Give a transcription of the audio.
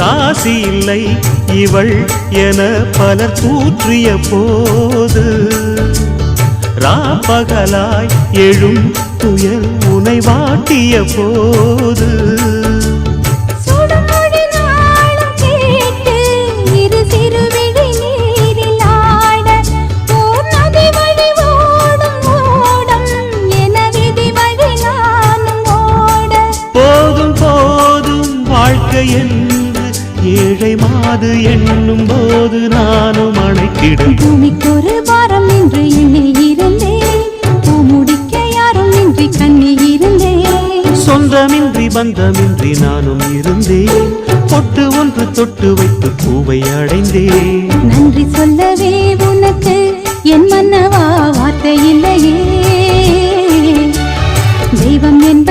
ராசி இல்லை இவள் என பலர் கூற்றிய போது ராப்பகலாய் எழும் துயல் உனை வாட்டிய போது என்று ஏழை மாது எண்ணும் போது நானும் அணைக்கிடும். பூமிக்கொரு வாரம் என்று எண்ணி இருந்தேன், பூமுடிக்க யாரும் இன்றி கண்ணி இருந்தேன். சொந்தமின்றி பந்தமின்றி நானும் இருந்தேன், பொட்டு ஒன்று தொட்டு வைத்து பூவை அடைந்தேன். நன்றி சொல்லவே உனக்கு என் மன்னவா வார்த்தை இல்லையே, தெய்வம் என்